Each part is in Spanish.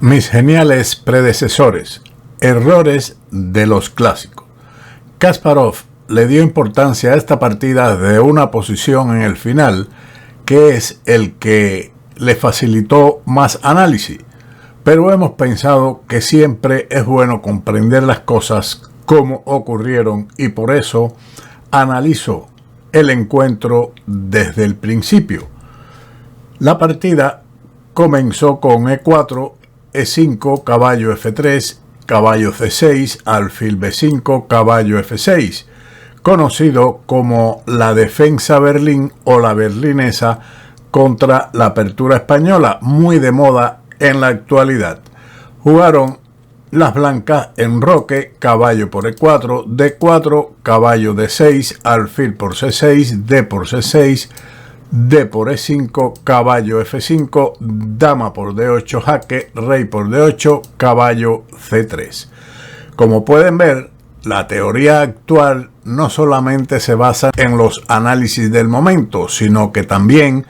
Mis geniales predecesores. Errores de los clásicos. Kasparov le dio importancia a esta partida de una posición en el final, que es el que le facilitó más análisis. Pero hemos pensado que siempre es bueno comprender las cosas como ocurrieron y por eso analizo el encuentro desde el principio. La partida comenzó con E4, E5, caballo F3, caballo C6, alfil B5, caballo F6, conocido como la defensa Berlín o la berlinesa contra la apertura española, muy de moda en la actualidad. Jugaron las blancas en roque, caballo por E4, D4, caballo D6, alfil por C6, D por C6, D por E5, caballo F5, dama por D8 jaque, rey por D8, caballo C3. Como pueden ver, la teoría actual no solamente se basa en los análisis del momento, sino que también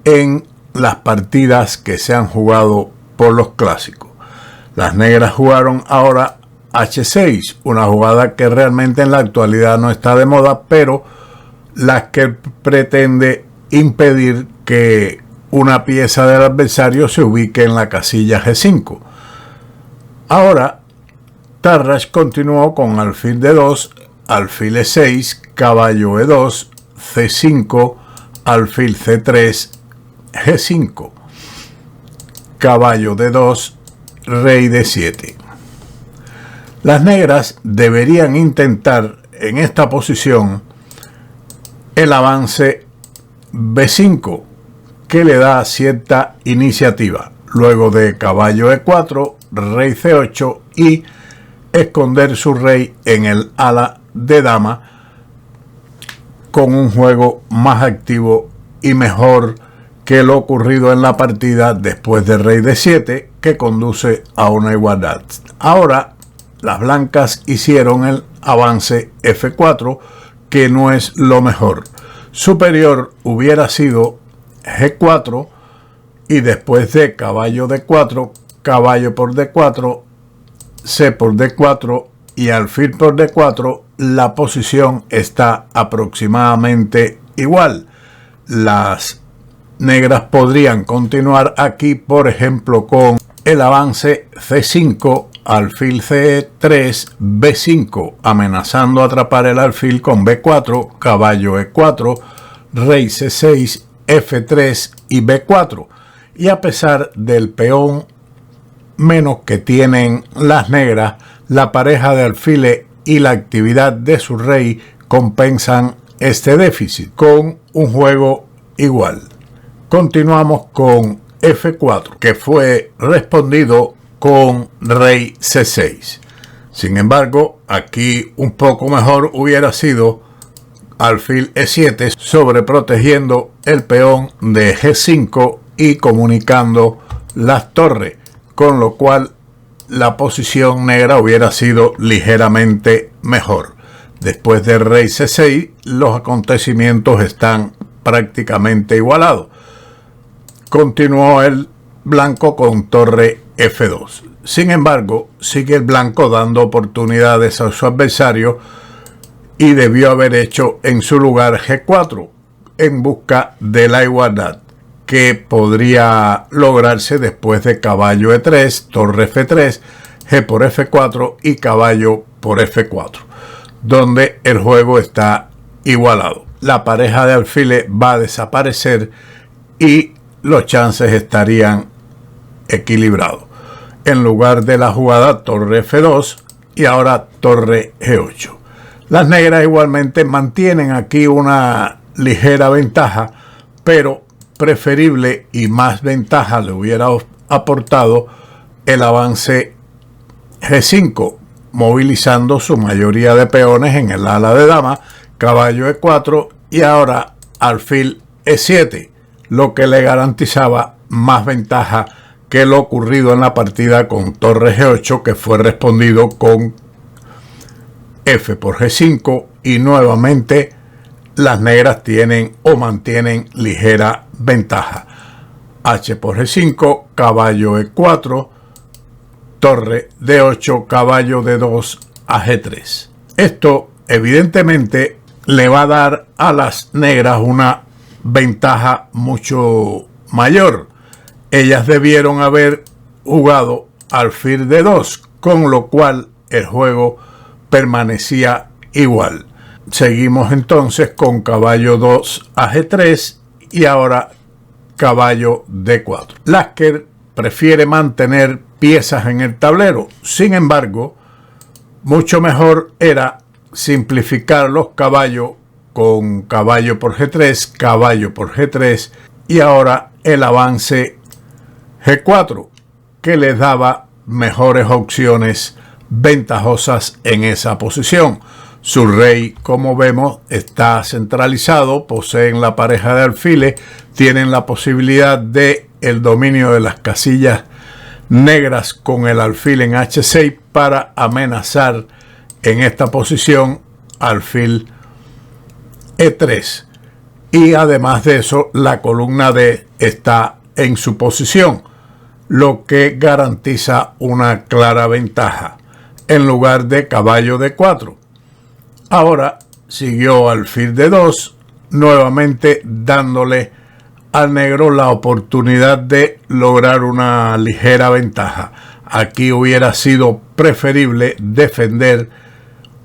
en las partidas que se han jugado por los clásicos. Las negras jugaron ahora H6, una jugada que realmente en la actualidad no está de moda, pero la que pretende impedir que una pieza del adversario se ubique en la casilla G5. Ahora, Tarrasch continuó con alfil D2, alfil E6, caballo E2, C5, alfil C3, G5, caballo D2, rey D7. Las negras deberían intentar en esta posición el avance B5, que le da cierta iniciativa, luego de caballo E4, rey C8 y esconder su rey en el ala de dama con un juego más activo y mejor que lo ocurrido en la partida después de rey D7, que conduce a una igualdad. Ahora las blancas hicieron el avance F4, que no es lo mejor. Superior hubiera sido G4 y después de caballo D4, caballo por D4, C por D4 y alfil por D4, la posición está aproximadamente igual. Las negras podrían continuar aquí, por ejemplo, con el avance C5, alfil C3, B5, amenazando atrapar el alfil con B4, caballo E4, rey C6, F3 y B4. Y a pesar del peón menos que tienen las negras, la pareja de alfiles y la actividad de su rey compensan este déficit con un juego igual. Continuamos con F4, que fue respondido con rey C6. Sin embargo, aquí un poco mejor hubiera sido alfil E7, sobreprotegiendo el peón de G5 y comunicando las torres, con lo cual la posición negra hubiera sido ligeramente mejor. Después del rey C6, los acontecimientos están prácticamente igualados. Continuó el blanco con torre F2. Sin embargo, sigue el blanco dando oportunidades a su adversario y debió haber hecho en su lugar G4 en busca de la igualdad, que podría lograrse después de caballo E3, torre F3, G por F4 y caballo por F4, donde el juego está igualado. La pareja de alfiles va a desaparecer y los chances estarían equilibrados. En lugar de la jugada torre F2 y ahora torre G8. Las negras igualmente mantienen aquí una ligera ventaja, pero preferible y más ventaja le hubiera aportado el avance G5, movilizando su mayoría de peones en el ala de dama, caballo E4 y ahora alfil E7, lo que le garantizaba más ventaja que lo ocurrido en la partida con torre G8, que fue respondido con F por G5 y nuevamente las negras tienen o mantienen ligera ventaja. H por G5, caballo E4, torre D8, caballo D2 a G3. Esto evidentemente le va a dar a las negras una ventaja mucho mayor. Ellas debieron haber jugado alfil D2, con lo cual el juego permanecía igual. Seguimos entonces con caballo 2 a G3 y ahora caballo D4. Lasker prefiere mantener piezas en el tablero. Sin embargo, mucho mejor era simplificar los caballos con caballo por G3, caballo por G3 y ahora el avance G4, que les daba mejores opciones ventajosas en esa posición. Su rey, como vemos, está centralizado, poseen la pareja de alfiles, tienen la posibilidad de el dominio de las casillas negras con el alfil en H6 para amenazar en esta posición alfil E3. Y además de eso, la columna D está en su posición, lo que garantiza una clara ventaja en lugar de caballo D4. Ahora siguió alfil D2, nuevamente dándole al negro la oportunidad de lograr una ligera ventaja. Aquí hubiera sido preferible defender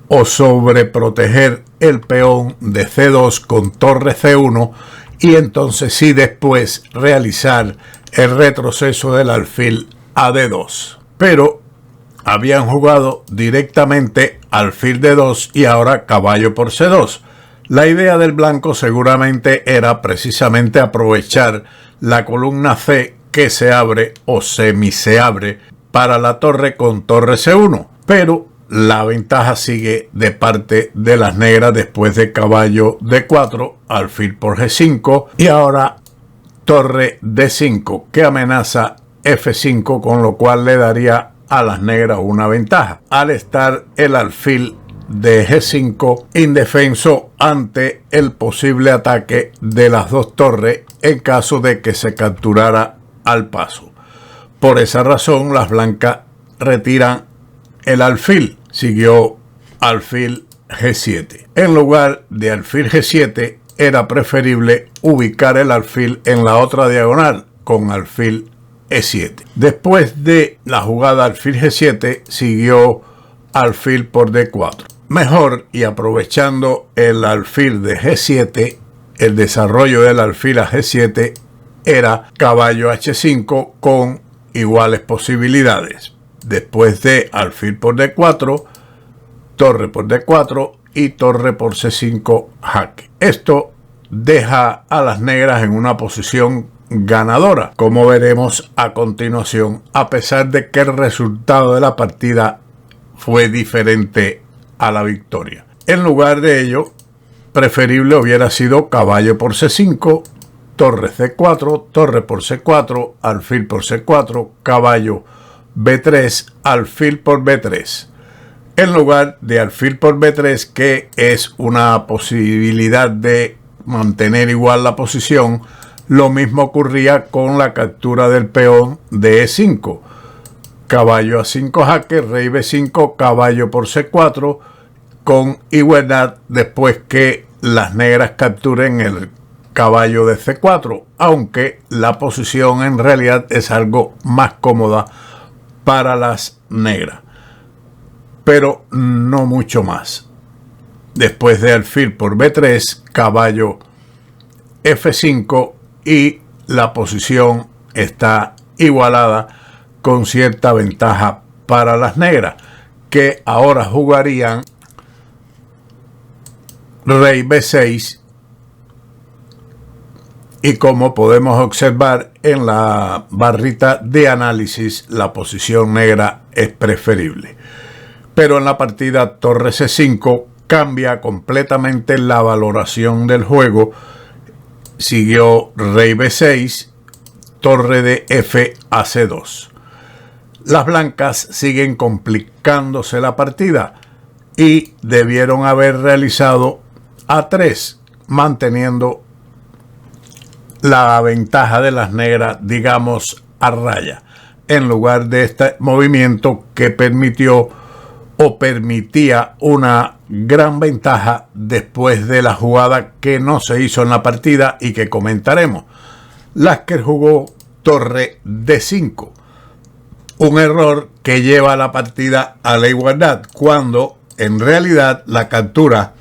o sobreproteger el peón de C2 con torre C1 y entonces sí después realizar el retroceso del alfil a D2. Pero habían jugado directamente alfil D2 y ahora caballo por C2. La idea del blanco seguramente era precisamente aprovechar la columna C que se abre o semi se abre para la torre con torre C1, pero la ventaja sigue de parte de las negras después de caballo D4, alfil por G5 y ahora torre D5 que amenaza F5, con lo cual le daría a las negras una ventaja al estar el alfil de G5 indefenso ante el posible ataque de las dos torres en caso de que se capturara al paso. Por esa razón las blancas retiran el alfil. Siguió alfil G7. En lugar de alfil G7 era preferible ubicar el alfil en la otra diagonal con alfil E7. Después de la jugada alfil G7 siguió alfil por D4. Mejor, y aprovechando el alfil de G7, el desarrollo del alfil a G7 era caballo H5 con iguales posibilidades. Después de alfil por D4, torre por D4 y torre por C5 jaque. Esto deja a las negras en una posición ganadora, como veremos a continuación, a pesar de que el resultado de la partida fue diferente a la victoria. En lugar de ello, preferible hubiera sido caballo por C5, torre C4, torre por C4, alfil por C4, caballo B3, alfil por B3. En lugar de alfil por B3, que es una posibilidad de mantener igual la posición, lo mismo ocurría con la captura del peón de E5. Caballo A5 jaque, rey B5, caballo por C4, con igualdad después que las negras capturen el caballo de C4, aunque la posición en realidad es algo más cómoda para las negras, pero no mucho más. Después de alfil por B3, caballo F5 y la posición está igualada con cierta ventaja para las negras, que ahora jugarían rey B6 y, como podemos observar en la barrita de análisis, la posición negra es preferible. Pero en la partida torre C5 cambia completamente la valoración del juego. Siguió rey B6, torre de F a C2. Las blancas siguen complicándose la partida y debieron haber realizado A3, manteniendo la ventaja de las negras, digamos, a raya. en lugar de este movimiento que permitía una gran ventaja después de la jugada que no se hizo en la partida y que comentaremos. Lasker jugó torre D5, un error que lleva a la partida a la igualdad, cuando en realidad la captura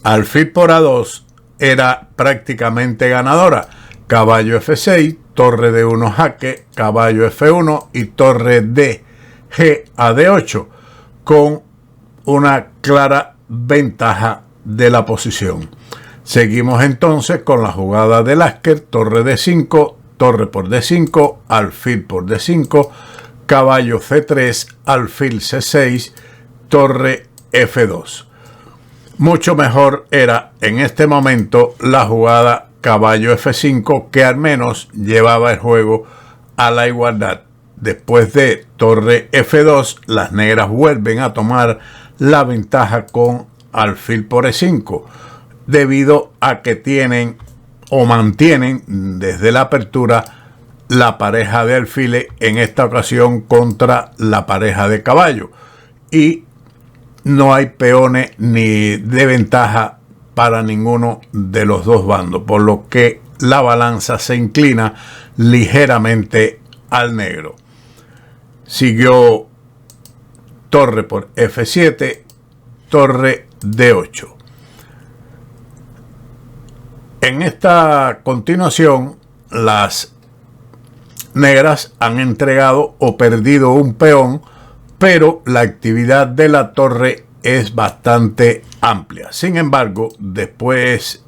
alfil por A2 era prácticamente ganadora. Caballo F6, torre D1 jaque, caballo F1 y torre DG a D8, con una clara ventaja de la posición. Seguimos entonces con la jugada de Lasker, torre D5, torre por D5, alfil por D5, caballo C3, alfil C6, torre F2. Mucho mejor era en este momento la jugada caballo F5, que al menos llevaba el juego a la igualdad. Después de torre F2, las negras vuelven a tomar la ventaja con alfil por E5, debido a que tienen o mantienen desde la apertura la pareja de alfiles, en esta ocasión contra la pareja de caballo, y no hay peones ni de ventaja para ninguno de los dos bandos, por lo que la balanza se inclina ligeramente al negro. Siguió torre por F7, torre D8. En esta continuación, las negras han entregado o perdido un peón, pero la actividad de la torre es bastante amplia. Sin embargo, después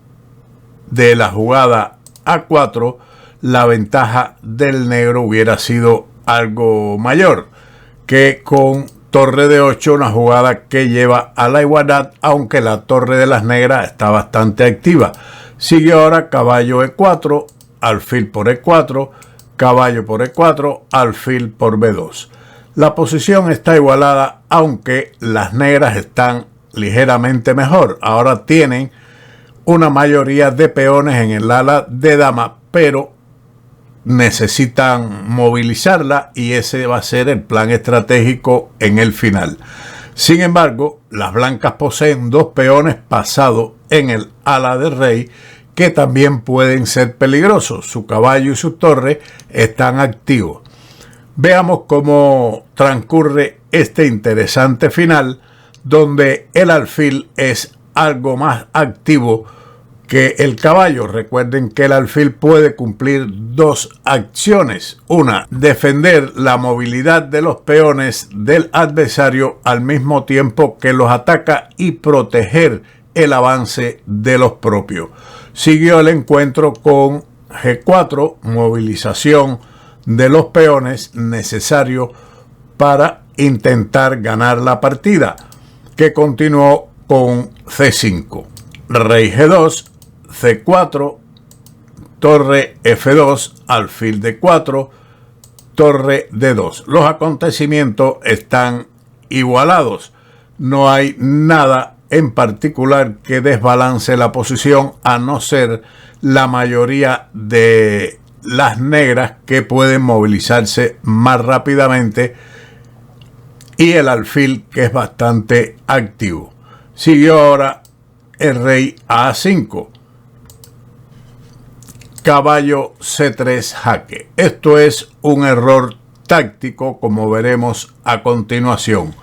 de la jugada A4, la ventaja del negro hubiera sido algo mayor que con torre D8, una jugada que lleva a la igualdad, aunque la torre de las negras está bastante activa. Sigue ahora caballo E4, alfil por E4, caballo por E4, alfil por B2. La posición está igualada, aunque las negras están ligeramente mejor. Ahora tienen una mayoría de peones en el ala de dama, pero necesitan movilizarla y ese va a ser el plan estratégico en el final. Sin embargo, las blancas poseen dos peones pasados en el ala del rey que también pueden ser peligrosos. Su caballo y su torre están activos. Veamos cómo transcurre este interesante final, donde el alfil es algo más activo que el caballo. Recuerden que el alfil puede cumplir dos acciones. Una, defender la movilidad de los peones del adversario al mismo tiempo que los ataca, y proteger el avance de los propios. Siguió el encuentro con G4, movilización de los peones necesario para intentar ganar la partida, que continuó con C5, rey G2, C4, torre F2, alfil D4, torre D2. Los acontecimientos están igualados. No hay nada en particular que desbalance la posición, a no ser la mayoría de las negras, que pueden movilizarse más rápidamente, y el alfil, que es bastante activo. Siguió ahora el rey a A5, caballo C3 jaque. Esto es un error táctico, como veremos a continuación.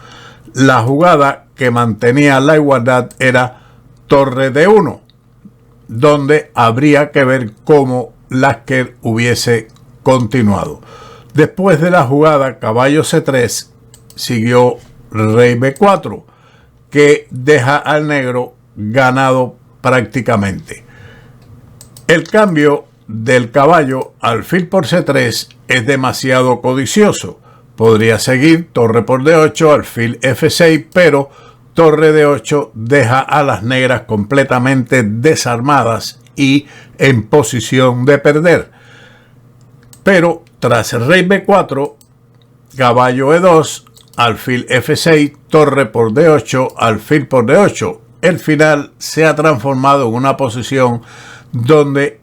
La jugada que mantenía la igualdad era torre D1, donde habría que ver cómo Lasker hubiese continuado. Después de la jugada caballo C3, siguió rey B4, que deja al negro ganado prácticamente. El cambio del caballo alfil por C3 es demasiado codicioso. Podría seguir torre por D8, alfil F6, pero torre D8 deja a las negras completamente desarmadas y en posición de perder. Pero tras el rey B4, caballo E2, alfil F6, torre por D8, alfil por D8. El final se ha transformado en una posición donde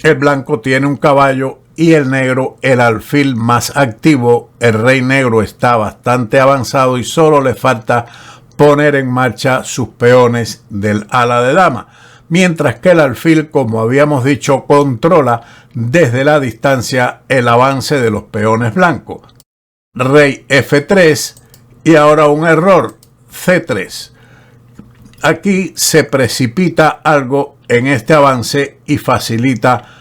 el blanco tiene un caballo y el negro el alfil más activo. El rey negro está bastante avanzado y solo le falta poner en marcha sus peones del ala de dama, mientras que el alfil, como habíamos dicho, controla desde la distancia el avance de los peones blancos. Rey F3 y ahora un error, C3. Aquí se precipita algo en este avance y facilita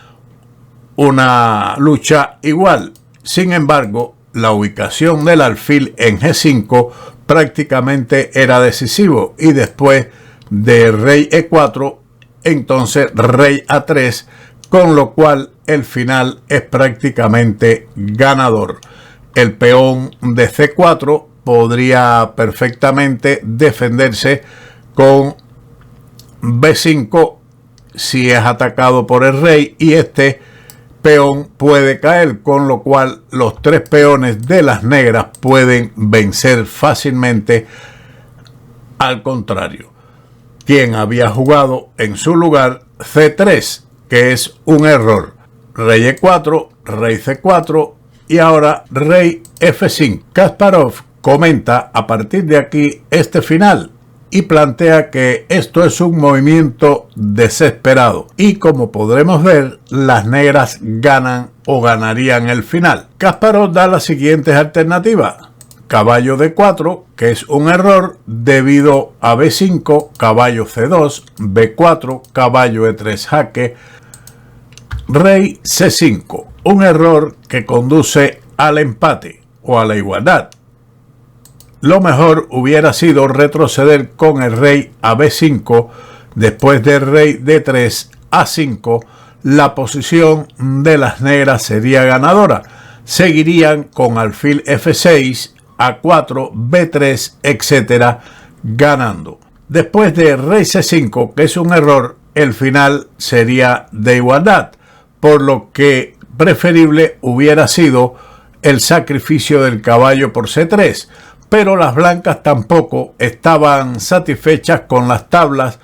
una lucha igual. Sin embargo, la ubicación del alfil en G5 prácticamente era decisivo, y después de rey E4, entonces rey A3, con lo cual el final es prácticamente ganador. El peón de C4 podría perfectamente defenderse con B5 si es atacado por el rey, y este peón puede caer, con lo cual los tres peones de las negras pueden vencer fácilmente al contrario, quien había jugado en su lugar C3, que es un error. Rey E4, rey C4 y ahora rey F5. Kasparov comenta a partir de aquí este final y plantea que esto es un movimiento desesperado, y como podremos ver, las negras ganan o ganarían el final. Kasparov da las siguientes alternativas: caballo D4, que es un error debido a B5, caballo C2, B4, caballo E3 jaque, rey C5, un error que conduce al empate o a la igualdad. Lo mejor hubiera sido retroceder con el rey a B5, después del rey D3 a 5, la posición de las negras sería ganadora. Seguirían con alfil F6, A4, B3, etc., ganando. Después de rey C5, que es un error, el final sería de igualdad, por lo que preferible hubiera sido el sacrificio del caballo por C3, pero las blancas tampoco estaban satisfechas con las tablas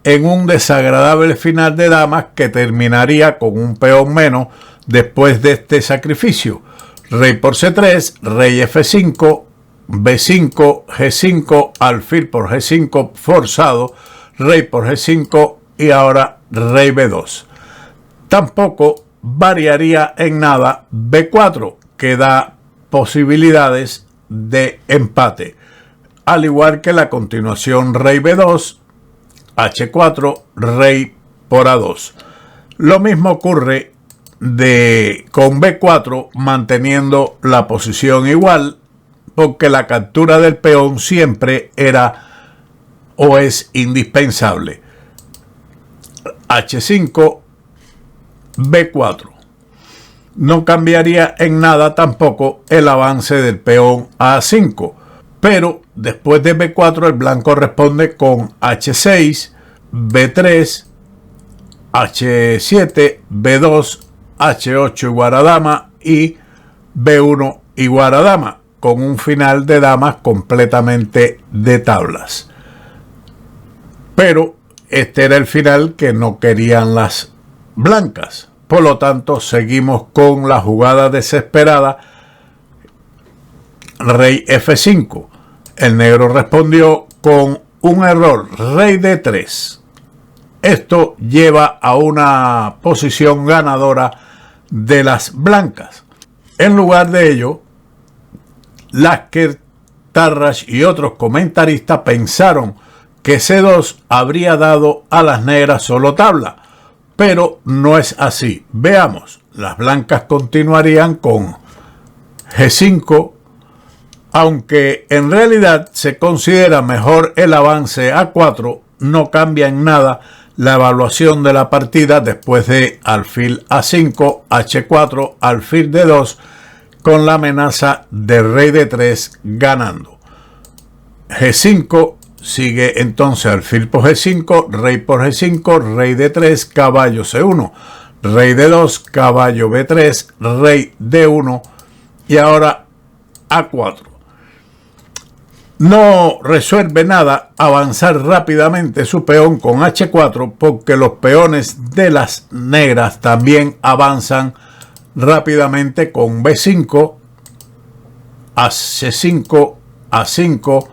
en un desagradable final de damas que terminaría con un peón menos después de este sacrificio. Rey por C3, rey F5, B5, G5, alfil por G5 forzado, rey por G5 y ahora rey B2. Tampoco variaría en nada B4, que da posibilidades de empate, al igual que la continuación rey B2, H4, rey por A2. Lo mismo ocurre con B4, manteniendo la posición igual, porque la captura del peón siempre era o es indispensable. H5, B4. No cambiaría en nada tampoco el avance del peón a A5, pero después de B4 el blanco responde con H6, B3, H7, B2, H8 igual a dama y B1 igual a dama, con un final de damas completamente de tablas. Pero este era el final que no querían las blancas. Por lo tanto, seguimos con la jugada desesperada. Rey F5. El negro respondió con un error, rey D3. Esto lleva a una posición ganadora de las blancas. En lugar de ello, Lasker, Tarrasch y otros comentaristas pensaron que C2 habría dado a las negras solo tabla, pero no es así. Veamos, las blancas continuarían con G5, aunque en realidad se considera mejor el avance A4, no cambia en nada la evaluación de la partida después de alfil A5, H4, alfil D2, con la amenaza de rey D3 ganando. G5, sigue entonces alfil por G5, rey por G5, rey D3, caballo C1, rey D2, caballo B3, rey D1 y ahora A4. No resuelve nada avanzar rápidamente su peón con H4 porque los peones de las negras también avanzan rápidamente con B5, AC5, A5,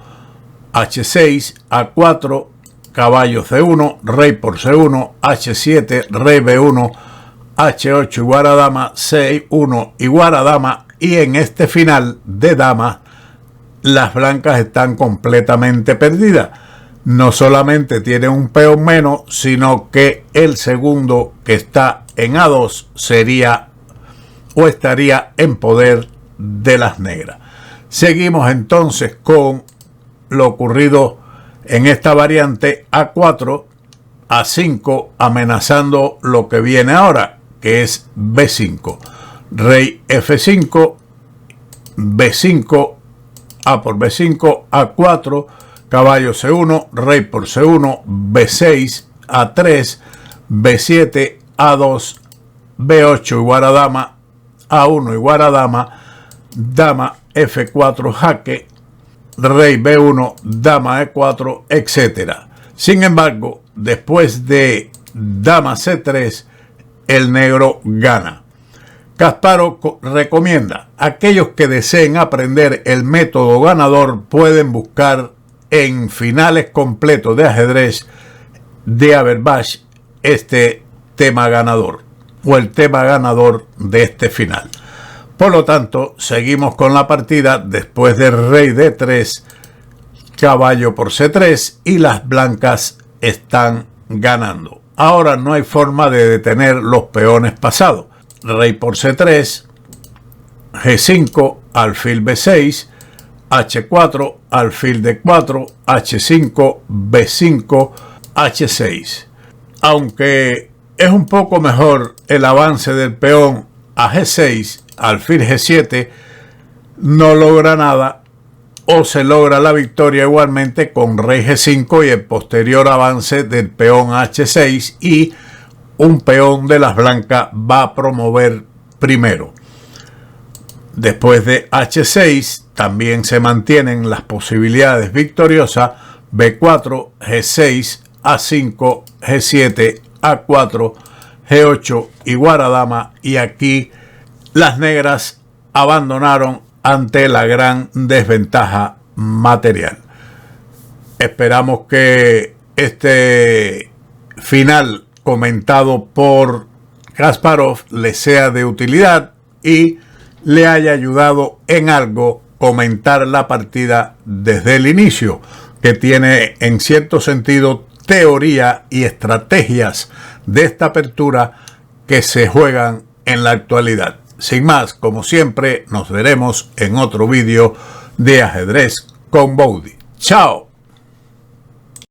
H6, A4, caballo C1, rey por C1, H7, rey B1, H8 igual a dama, C1 igual a dama, y en este final de damas las blancas están completamente perdidas. No solamente tiene un peón menos, sino que el segundo, que está en A2, sería o estaría en poder de las negras. Seguimos entonces con lo ocurrido en esta variante A4, A5, amenazando lo que viene ahora, que es B5. Rey F5, B5, A por B5, A4, caballo C1, rey por C1, B6, A3, B7, A2, B8 igual a dama, A1 igual a dama, dama F4 jaque, rey B1, dama E4, etc. Sin embargo, después de dama C3, el negro gana. Kasparov recomienda: aquellos que deseen aprender el método ganador pueden buscar en finales completos de ajedrez de Averbach este tema ganador, o el tema ganador de este final. Por lo tanto, seguimos con la partida después de rey D3, caballo por C3, y las blancas están ganando. Ahora no hay forma de detener los peones pasados. Rey por C3, G5, alfil B6, H4, alfil D4, H5, B5, H6. Aunque es un poco mejor el avance del peón a G6, alfil G7, no logra nada, o se logra la victoria igualmente con rey G5 y el posterior avance del peón H6, y un peón de las blancas va a promover primero. Después de H6 también se mantienen las posibilidades victoriosas: B4, G6, A5, G7, A4, G8 igual a dama, y aquí las negras abandonaron ante la gran desventaja material. Esperamos que este final comentado por Kasparov les sea de utilidad y le haya ayudado en algo comentar la partida desde el inicio, que tiene en cierto sentido teoría y estrategias de esta apertura que se juegan en la actualidad. Sin más, como siempre, nos veremos en otro vídeo de Ajedrez con Boudy. ¡Chao!